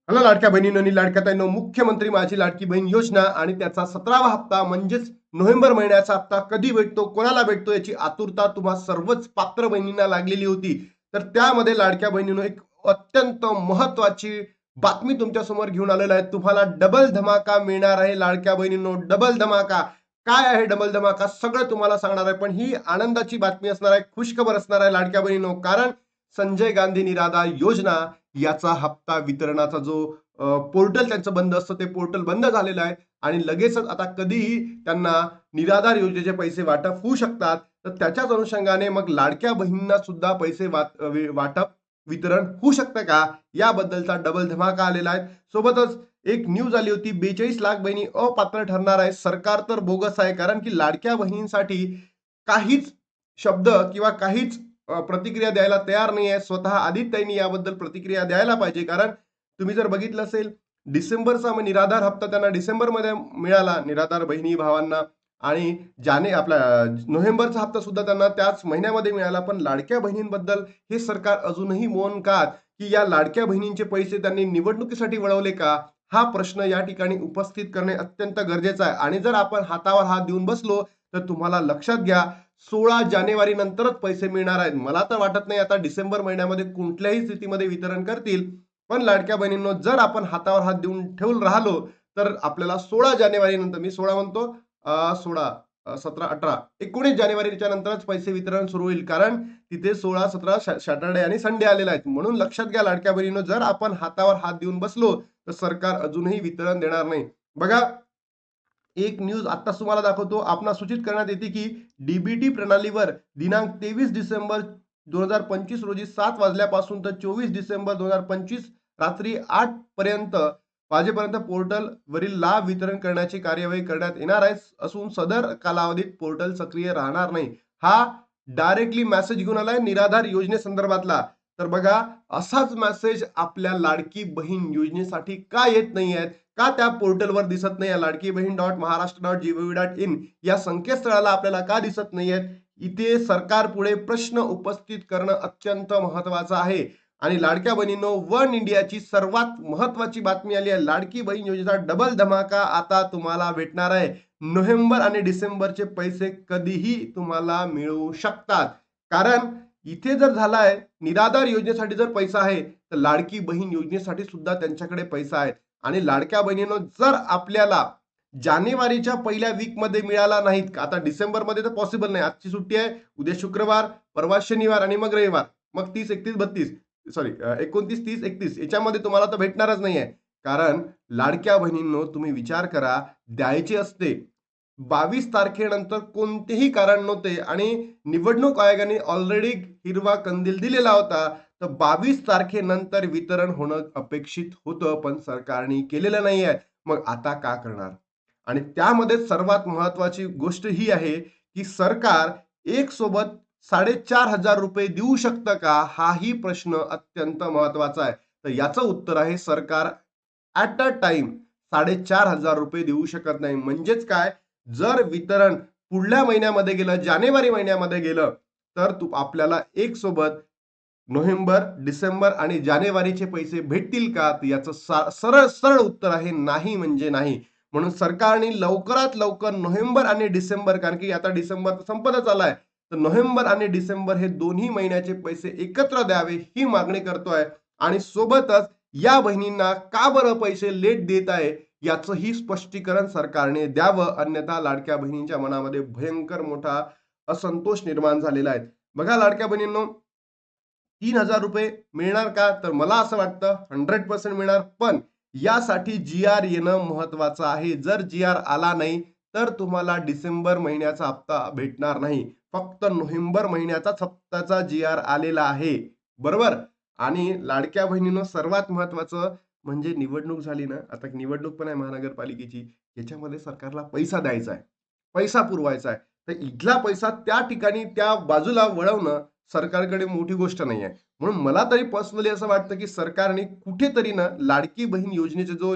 Hello लाडक्या बहिणींनो आणि लाडक्या ताईंनो, मुख्यमंत्री माझी लाडकी बहीण योजना आणि त्याचा 17वा हप्ता म्हणजेच नोव्हेंबर महिन्याचा हप्ता कधी भेटतो, कोणाला भेटतो याची आतुरता तुम्हा सर्वच पात्र बहिणींना लागलेली होती. तर त्यामध्ये लाडक्या बहिणींनो एक अत्यंत महत्त्वाची बातमी तुमच्या समोर घेऊन आलेलो आहे. तुम्हाला डबल धमाका मिळणार आहे लाडक्या बहिणींनो, डबल धमाका. काय आहे डबल धमाका सगळं तुम्हाला सांगणार आहे. पण ही आनंदाची बातमी असणार आहे, खुशखबर असणार आहे लाडक्या बहिणींनो. कारण संजय गांधी निराधार योजना याचा हप्ता वितरणाचा जो पोर्टल त्यांचं बंद असतं ते पोर्टल बंद झालेलं आहे आणि लगेचच आता कधीही त्यांना निराधार योजनेचे पैसे वाटप होऊ शकतात. तर त्याच्याच अनुषंगाने मग लाडक्या बहिणींना सुद्धा पैसे वाटप वितरण होऊ शकतं का, याबद्दलचा डबल धमाका आलेला आहे. सोबतच एक न्यूज आली होती, 42 लाख बहिणी अपात्र ठरणार आहे. सरकार तर बोगस आहे, कारण की लाडक्या बहिणींसाठी काहीच शब्द किंवा काहीच प्रतिक्रिया द्यायला तयार नाही आहे. स्वतः आदित्यताईंनी याबद्दल प्रतिक्रिया द्यायला पाहिजे. कारण तुम्ही जर बघितलं असेल, डिसेंबरचा निराधार हप्ता त्यांना डिसेंबरमध्ये मिळाला निराधार बहिणी भावांना, आणि आपला नोव्हेंबरचा हप्ता सुद्धा त्यांना त्याच महिन्यामध्ये मिळाला. पण लाडक्या बहिणींबद्दल हे सरकार अजूनही मौन का, की या लाडक्या बहिणींचे पैसे त्यांनी निवडणुकीसाठी वळवले का, हा प्रश्न या ठिकाणी उपस्थित करणे अत्यंत गरजेचं आहे. आणि जर आपण हातावर हात देऊन बसलो तर तुम्हाला लक्षात घ्या, 16 जानेवारी नंतरच पैसे मिळणार आहेत. मला तर वाटत नाही आता डिसेंबर महिन्यामध्ये कुठल्याही स्थितीमध्ये वितरण करतील. पण लाडक्या बहिणींनो, जर आपण हातावर हात देऊन ठेवून राहिलो तर आपल्याला 16 जानेवारी नंतर, मी 16 म्हणतो, 16, 17, 18, 19 जानेवारीच्या नंतरच पैसे वितरण सुरू होईल. कारण तिथे 16, 17 सॅटर्डे आणि संडे आलेला आहे. म्हणून लक्षात घ्या लाडक्या बहिणींनो, जर आपण हातावर हात देऊन बसलो तर सरकार अजूनही वितरण देणार नाही. बघा, एक न्यूज आत्ताच तुम्हाला दाखवतो. आपणास सूचित करण्यात येते की डीबीटी प्रणालीवर दिनांक 23 डिसेंबर 2025 रोजी 7 वाजल्यापासून तर 24 डिसेंबर 2025 रात्री 8 पर्यंत वाजेपर्यंत पोर्टल वरील लाभ वितरण करण्याची कार्यवाही करण्यात येणार आहे. असून सदर कालावधीत पोर्टल सक्रिय राहणार नाही. हा डायरेक्टली मेसेज घेऊन आलाय निराधार योजनेसंदर्भातला. तर बघा, असाच मेसेज आपल्या लाडकी बहीण योजनेसाठी का येत नाही आहेत, का त्या पोर्टलवर दिसत नाही, लाडकी बहीण .महाराष्ट्र.gov.in या संकेतस्थळाला आपल्याला का दिसत नाहीयेत, इथे सरकार पुढे प्रश्न उपस्थित करणं अत्यंत महत्वाचं आहे. आणि लाडक्या बहिणींनो, वन इंडियाची सर्वात महत्वाची बातमी आली आहे. लाडकी बहीण योजनेचा डबल धमाका आता तुम्हाला भेटणार आहे. नोव्हेंबर आणि डिसेंबरचे पैसे कधीही तुम्हाला मिळू शकतात. कारण इथे जर झालाय निराधार योजनेसाठी जर पैसा आहे, तर लाडकी बहीण योजनेसाठी सुद्धा त्यांच्याकडे पैसा आहे. आणि लाडक्या बहिणींनो, जर आपल्याला जानेवारीच्या पहिल्या वीक मध्ये मिळाला नाहीत, आता डिसेंबर मध्ये तर पॉसिबल नाही, आजची सुट्टी आहे, उद्या शुक्रवार, परवा शनिवार आणि मग रविवार, मग 30, 31, 32, सॉरी 29, 30, 31 याच्यामध्ये तुम्हाला तर भेटणारच नाहीये. कारण लाडक्या बहिणींनो, तुम्ही विचार करा, द्यायचे असते 22 तारखेनंतर कोणतेही कारण नव्हते आणि निवडणूक आयोगाने ऑलरेडी हिरवा कंदील दिलेला होता. तर 22 तारखेनंतर वितरण होणं अपेक्षित होतं, पण सरकारने केलेलं नाही आहे. मग आता का करणार? आणि त्यामध्ये सर्वात महत्वाची गोष्ट ही आहे की सरकार एक सोबत 4,500 रुपये देऊ शकतं का, हाही प्रश्न अत्यंत महत्वाचा आहे. तर याचं उत्तर आहे, सरकार ऍट अ टाइम 4,500 रुपये देऊ शकत नाही. म्हणजेच काय, जर वितरण पुढल्या महिन्यामध्ये गेलं, जानेवारी महिन्यामध्ये गेलं, तर आपल्याला एक सोबत नोव्हेंबर, डिसेंबर आणि जानेवारीचे पैसे भेटतील का? तर याचं सरळ सरळ उत्तर आहे नाही, म्हणजे नाही. म्हणून सरकारने लवकरात लवकर नोव्हेंबर आणि डिसेंबर, कारण की आता डिसेंबर संपतच आलाय, तर नोव्हेंबर आणि डिसेंबर हे दोन्ही महिन्याचे पैसे एकत्र द्यावे ही मागणी करतोय. आणि सोबतच या बहिणींना का बरं पैसे लेट देत आहे, याचंही स्पष्टीकरण सरकारने द्यावं. अन्यथा लाडक्या बहिणींच्या मनामध्ये भयंकर मोठा असंतोष निर्माण झालेला आहे. बघा लाडक्या बहिणींनो, 3,000 रुपये मिळणार का, तर मला असं वाटतं 100% मिळणार. पण यासाठी जी आर येणं महत्वाचं आहे. जर जी आर आला नाही तर तुम्हाला डिसेंबर महिन्याचा हप्ता भेटणार नाही. फक्त नोव्हेंबर महिन्याचाच हप्त्याचा जी आर आलेला आहे, बरोबर. आणि लाडक्या बहिणीनं सर्वात महत्वाचं म्हणजे निवडणूक झाली ना, आता निवडणूक पण आहे महानगरपालिकेची, याच्यामध्ये सरकारला पैसा द्यायचा आहे, पैसा पुरवायचा आहे. तर इथला पैसा त्या ठिकाणी त्या बाजूला वळवणं सरकारकडे मोठी गोष्ट नाही आहे. म्हणून मला तरी पर्सनली असं वाटतं की सरकारने कुठेतरी ना लाडकी बहीण योजनेचा जो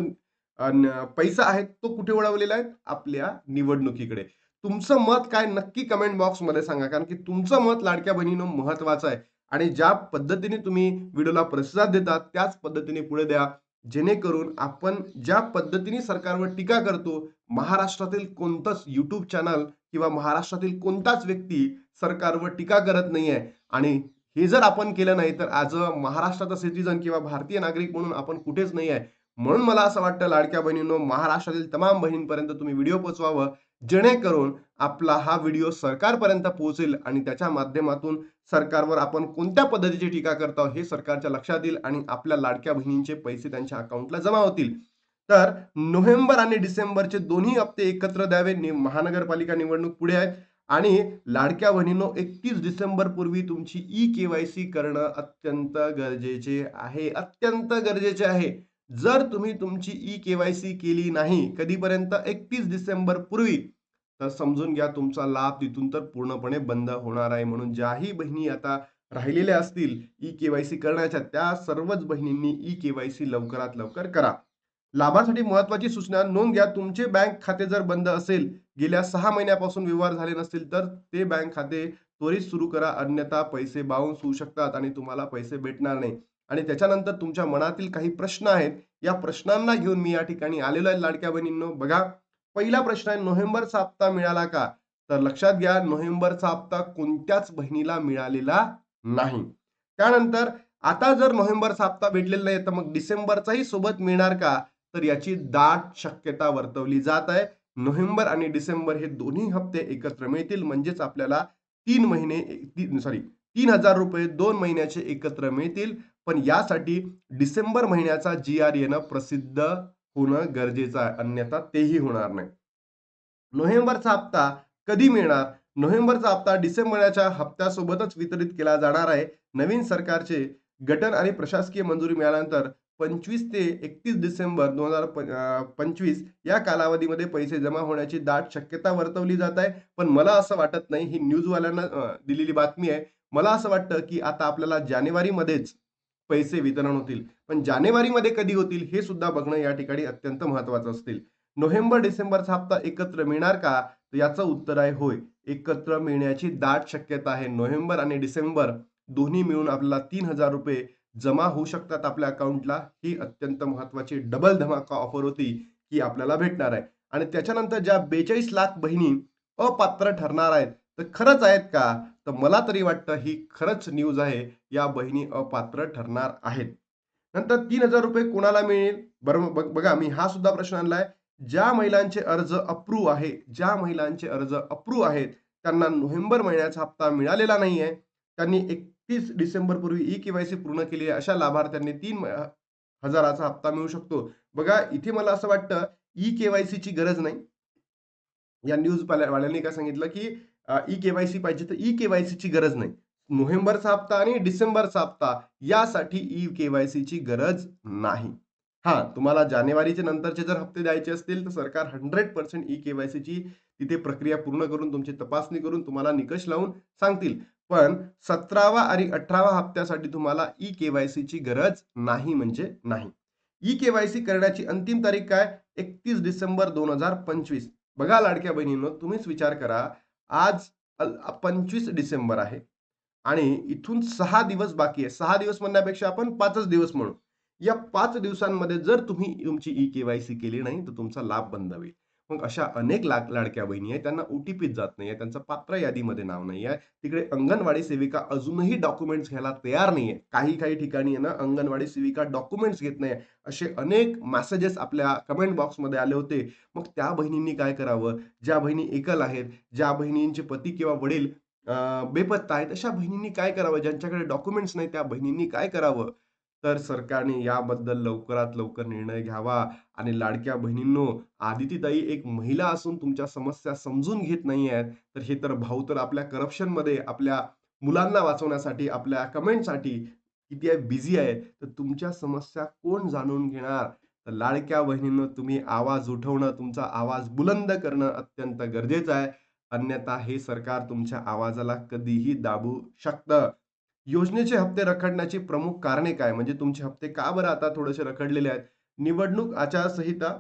पैसा आहे तो कुठे वळवलेला आहे, आपल्या निवडणुकीकडे. तुमचं मत काय, नक्की कमेंट बॉक्स मध्ये सांगा. कारण की तुमचं मत लाडक्या बहिणीनं महत्वाचं आहे. आणि ज्या पद्धतीने तुम्ही व्हिडिओला प्रतिसाद देतात त्याच पद्धतीने पुढे द्या. जेणेकरून आपण ज्या पद्धतीने सरकारवर टीका करतो, महाराष्ट्रातील कोणतंच YouTube चॅनल किंवा महाराष्ट्रातील कोणताच व्यक्ती सरकारवर टीका करत नाहीये आणि हे जर आपण केलं नाही, तर ॲज अ महाराष्ट्राचा सिटिझन किंवा भारतीय नागरिक म्हणून आपण कुठेच नाही आहे. म्हणून मला असं वाटतं लाडक्या बहिणींनो, महाराष्ट्रातील तमाम बहिणींपर्यंत तुम्ही व्हिडिओ पोहोचवावं, जेणेकरून आपला हा व्हिडिओ सरकारपर्यंत पोहोचेल आणि त्याच्या माध्यमातून सरकारवर आपण कोणत्या पद्धतीची टीका करतो हे सरकारच्या लक्षात येईल आणि आपल्या लाडक्या बहिणींचे पैसे त्यांच्या अकाउंटला जमा होतील. तर नोव्हेंबर आणि डिसेंबरचे दोन्ही हप्ते एकत्र द्यावे. महानगरपालिका निवडणूक पुढे आहेत आणि लाडक्या बहिणींनो, 31 डिसेंबर पूर्वी तुमची ई-के-वाय-सी करणं अत्यंत गरजेचे आहे. अत्यंत गरजेचे आहे. जर तुम्ही तुमची ई-के-वाय-सी केली नाही कधीपर्यंत, 31 डिसेंबर पूर्वी, तर समजून घ्या तुमचा लाभ तिथून तर पूर्णपणे बंद होणार आहे. म्हणून ज्याही बहिणी आता राहिलेल्या असतील ई-के-वाय-सी करण्याच्या, त्या सर्वच बहिणींनी ई-के-वाय-सी लवकरात लवकर करा. लाभासाठी महत्त्वाची सूचना नोंद घ्या. तुमचे बँक खाते जर बंद असेल, गेल्या 6 महिन्यापासून व्यवहार झाले नसतील, तर ते बँक खाते त्वरित सुरू करा. अन्यथा पैसे बाउन्स होऊ शकतात आणि तुम्हाला पैसे भेटणार नाही. आणि त्याच्यानंतर तुमच्या मनातील काही प्रश्न आहेत, या प्रश्नांना घेऊन मी या ठिकाणी आलेलो आहे लाडक्या बहिणींनो. बघा, पहिला प्रश्न आहे, नोव्हेंबरचा हप्ता मिळाला का? तर लक्षात घ्या, नोव्हेंबरचा हप्ता कोणत्याच बहिणीला मिळालेला नाही. त्यानंतर आता जर नोव्हेंबरचा हप्ता भेटलेला नाही, तर मग डिसेंबरचाही सोबत मिळणार का? तर याची दाट शक्यता वर्तवली जात आहे. नोव्हेंबर आणि डिसेंबर हे दोन्ही हप्ते एकत्र मिळतील, म्हणजेच आपल्याला 3 महिने 3,000 रुपये 2 महिन्याचे एकत्र मिळतील. पण यासाठी डिसेंबर महिन्याचा जी-आर येणं प्रसिद्ध होणं गरजेचं आहे. अन्यथा तेही होणार नाही. नोव्हेंबरचा हप्ता कधी मिळणार? नोव्हेंबरचा हप्ता डिसेंबरच्या हप्त्यासोबतच वितरित केला जाणार आहे. नवीन सरकारचे गठन आणि प्रशासकीय मंजुरी मिळाल्यानंतर 25 ते 31 डिसेंबर 2025 या कालावधीमध्ये पैसे जमा होण्याची दाट शक्यता वर्तवली जात आहे. पण मला असं वाटत नाही, ही न्यूजवाल्यांना दिलेली बातमी आहे. मला असं वाटतं, की आता आपल्याला जानेवारीमध्येच पैसे वितरण होतील. पण जानेवारीमध्ये कधी होतील हे सुद्धा बघणं या ठिकाणी अत्यंत महत्त्वाचं असतील. नोव्हेंबर, डिसेंबरचा हप्ता एकत्र मिळणार का? तर याचं उत्तर आहे होय. एकत्र मिळण्याची दाट शक्यता आहे. नोव्हेंबर आणि डिसेंबर दोन्ही मिळून आपल्याला 3,000 रुपये जमा होऊ शकतात आपल्या अकाउंटला. ही अत्यंत महत्त्वाची डबल धमाका ऑफर होती, ही आपल्याला भेटणार आहे. आणि त्याच्यानंतर ज्या 42 लाख बहिणी अपात्र ठरणार आहेत, तर खरंच आहेत का? तर मला तरी वाटतं ही खरंच न्यूज आहे. या बहिणी अपात्र ठरणार आहेत. नंतर 3,000 रुपये कोणाला मिळेल? बरं, बघा, मी हा सुद्धा प्रश्न आणलाय. ज्या महिलांचे अर्ज अप्रूव्ह आहे, ज्या महिलांचे अर्ज अप्रूव्ह आहेत, त्यांना नोव्हेंबर महिन्याचा हप्ता मिळालेला नाहीये. त्यांनी 31 डिसेंबर पूर्वी ई-के-वाय-सी पूर्ण केली आहे. अशा लाभार्थ्यांनी 3,000चा हप्ता मिळू शकतो. बघा, इथे मला असं वाटतं ई-के-वाय-सीची गरज नाही. या न्यूज वाल्यांनी काय सांगितलं, की ई-के-वाय-सी पाहिजे, तर ई-के-वाय-सीची गरज नाही. नोव्हेंबरचा हप्ता आणि डिसेंबरचा हप्ता यासाठी ई-के-वाय-सीची गरज नाही. हां, तुम्हाला जानेवारीच्या नंतरचे जर हप्ते द्यायचे असतील, तर सरकार 100% ई-के-वाय-सीची तिथे प्रक्रिया पूर्ण करून, तुमची तपासणी करून तुम्हाला निकष लावून सांगतील. पण 17वा आणि 18वा हप्त्यासाठी तुम्हाला ई-के-वाय-सीची गरज नाही म्हणजे नाही. ई-के-वाय-सी करण्याची अंतिम तारीख काय? 31 डिसेंबर 2025. बघा लाडक्या बहिणींनो, तुम्हीच विचार करा. आज 25 डिसेंबर आहे आणि इथून 6 दिवस बाकी आहे. 6 दिवस म्हणण्यापेक्षा आपण 5च दिवस म्हणू. या 5 दिवसांमध्ये जर तुम्ही तुमची ई-के-वाय-सी केली नाही, तर तुमचा लाभ बंद होईल. मग अशा अनेक लाडक्या बहिणी आहेत, त्यांना ओ-टी-पीच जात नाहीये, त्यांचं पात्र यादीमध्ये नाव नाहीये. तिकडे अंगणवाडी सेविका अजूनही डॉक्युमेंट्स घ्यायला तयार नाहीये. काही ठिकाणी आहे ना, अंगणवाडी सेविका डॉक्युमेंट्स घेत नाही. असे अनेक मेसेजेस आपल्या कमेंट बॉक्समध्ये आले होते. मग त्या बहिणींनी काय करावं? ज्या बहिणी एकल आहेत, ज्या बहिणींचे पती किंवा वडील बेपत्ता आहेत, अशा बहिणींनी काय करावं? ज्यांच्याकडे डॉक्युमेंट्स नाही, त्या बहिणींनी काय करावं? तर सरकारने याबद्दल लवकरात लवकर निर्णय घ्यावा. आणि लाडक्या बहिणींनो, आदितीताई एक महिला असून तुमच्या समस्या समजून घेत नाही आहेत, तर हे तर भाऊ तर आपल्या करप्शनमध्ये, आपल्या मुलांना वाचवण्यासाठी, आपल्या कमेंटसाठी किती बिझी आहे. तर तुमच्या समस्या कोण जाणून घेणार? तर लाडक्या बहिणींनो, तुम्ही आवाज उठवणं, तुमचा आवाज बुलंद करणं अत्यंत गरजेचं आहे. अन्यथा हे सरकार तुमच्या आवाजाला कधीही दाबू शकतं. योजनेचे हप्ते रखडण्याची प्रमुख कारणे काय? म्हणजे तुमचे हप्ते का बरं आता थोडेसे रखडलेले आहेत? निवडणूक आचारसंहिता,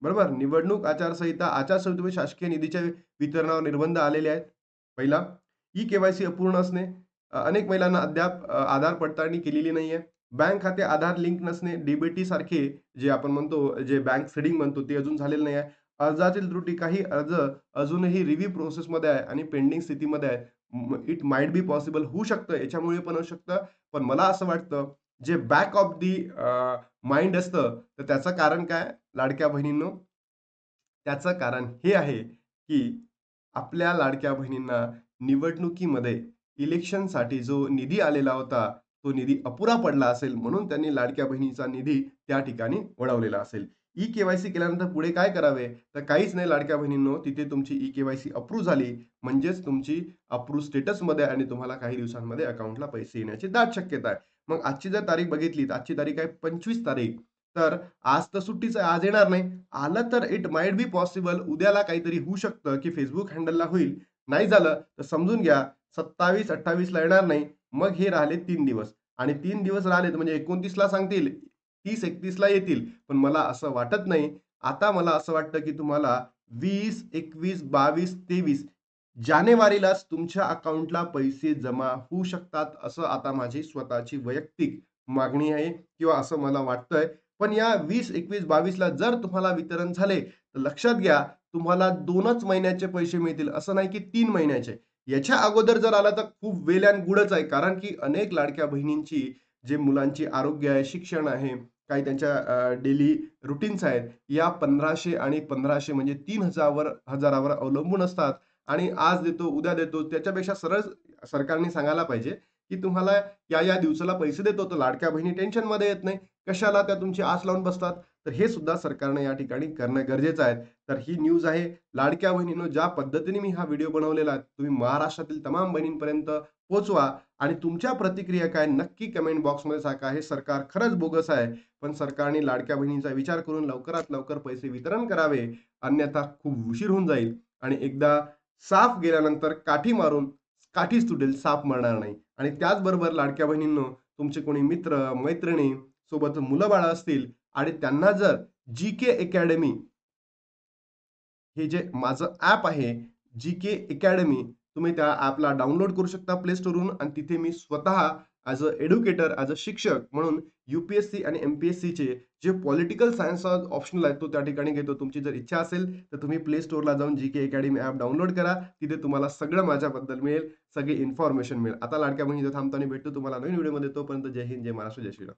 बरोबर? निवडणूक आचारसंहिता, आचारसंहितेमुळे शासकीय निधीच्या वितरणावर निर्बंध आलेले आहेत. पहिला, ई-के-वाय-सी अपूर्ण असणे. अनेक महिलांना अद्याप आधार पडताळणी केलेली नाहीये. बँक खाते आधार लिंक नसणे, डी सारखे जे आपण म्हणतो, जे बँक सीडिंग म्हणतो ते अजून झालेलं नाही आहे. अर्जातील त्रुटी, काही अर्ज अजूनही रिव्ह्यू प्रोसेसमध्ये आहे आणि पेंडिंग स्थितीमध्ये आहे. इट माइट बी पॉसिबल होऊ शकतं, याच्यामुळे पण होऊ शकतं. पण मला असं वाटतं, जे बॅक ऑफ दी माइंड असतं, तर त्याचं कारण काय लाडक्या बहिणींनो? त्याचं कारण हे आहे, की आपल्या लाडक्या बहिणींना निवडणुकीमध्ये इलेक्शनसाठी जो निधी आलेला होता, तो निधी अपुरा पडला असेल, म्हणून त्यांनी लाडक्या बहिणीचा निधी त्या ठिकाणी वळवलेला असेल. ई-के-वाय-सी केल्यानंतर पुढे काय करावे? तर काहीच नाही लाडक्या बहिणींनो, तिथे तुमची ई-के-वाय-सी अप्रूव्ह झाली, म्हणजेच तुमची अप्रूव्ह स्टेटसमध्ये आणि तुम्हाला काही दिवसांमध्ये अकाउंटला पैसे येण्याची दाट शक्यता आहे. मग आजची जर तारीख बघितली, तर आजची तारीख आहे 25 तारीख. तर आज तर सुट्टीच आहे, आज येणार नाही. आलं तर इट माइट बी पॉसिबल उद्याला काहीतरी होऊ शकतं, की Facebook हँडलला होईल. नाही झालं तर समजून घ्या 27-28 ला येणार नाही. मग हे राहिले 3 दिवस आणि 3 दिवस राहिले म्हणजे 29 ला सांगतील, 30-31 ला येतील. पण मला असं वाटत नाही. आता मला असं वाटतं, की तुम्हाला 20, 21, 22, 23 जानेवारीलाच तुमच्या अकाउंटला पैसे जमा होऊ शकतात, असं आता माझी स्वतःची वैयक्तिक मागणी आहे किंवा असं मला वाटतंय. पण या 20, 21, 22 ला जर तुम्हाला वितरण झाले, तर लक्षात घ्या तुम्हाला 2च महिन्याचे पैसे मिळतील. असं नाही की 3 महिन्याचे. याच्या अगोदर जर आला तर खूप वेल एंड गुडच आहे. कारण की अनेक लाडक्या बहिणींची जे मुलांची आरोग्य आहे, शिक्षण आहे, काही त्यांच्या डेली रूटीन्स आहेत. या 1500 आणि 1500 म्हणजे 3000 हजारावर अवलंबून असतात आणि आज देतो, उद्या देतो. त्याच्यापेक्षा सरळ सरकारने सांगायला पाहिजे, की तुम्हाला या दिवसाला पैसे देतो, तर लाडक्या बहिणी टेन्शनमध्ये येत नाही. कशाला त्या तुमची आस लावून बसतात. तर हे सुद्धा सरकारने या ठिकाणी करणं गरजेचं आहे. तर ही न्यूज आहे. लाडक्या बहिणींनो, ज्या पद्धतीने मी हा व्हिडिओ बनवलेला आहे, तुम्ही महाराष्ट्रातील तमाम बहिणींपर्यंत पोहोचवा आणि तुमच्या प्रतिक्रिया काय नक्की कमेंट बॉक्समध्ये सांगा. हे सरकार खरंच बोगस आहे. पण सरकारने लाडक्या बहिणींचा विचार करून लवकरात लवकर पैसे वितरण करावे. अन्यथा खूप उशीर होऊन जाईल आणि एकदा साप गेल्यानंतर काठी मारून काठीच तुटेल, साप मरणार नाही. आणि त्याचबरोबर लाडक्या बहिणींनो, तुमचे कोणी मित्र, मैत्रिणी सोबत मुलं-बाळं असतील आणि त्यांना जर जी-के अकॅडमी हे जे माझं ॲप आहे, जी-के अकॅडमी, तुम्ही त्या ॲपला डाउनलोड करू शकता प्ले स्टोरवरून आणि तिथे मी स्वतः ॲज अ एड्युकेटर, ॲज अ शिक्षक म्हणून यू-पी-एस-सी आणि एम-पी-एस-सीचे जे पॉलिटिकल सायन्सचा ऑप्शनल आहे, तो त्या ठिकाणी घेतो. तुमची जर इच्छा असेल, तर तुम्ही प्ले स्टोरला जाऊन जी-के अकॅडमी ॲप डाउनलोड करा. तिथे तुम्हाला सगळं माझ्याबद्दल मिळेल, सगळी इन्फॉर्मेशन मिळेल. आता लाडक्या बहिणीचं थांबतो आणि भेटतो तुम्हाला नवीन व्हिडिओमध्ये. तोपर्यंत जय हिंद, जय महाराष्ट्र, जय श्रीराम.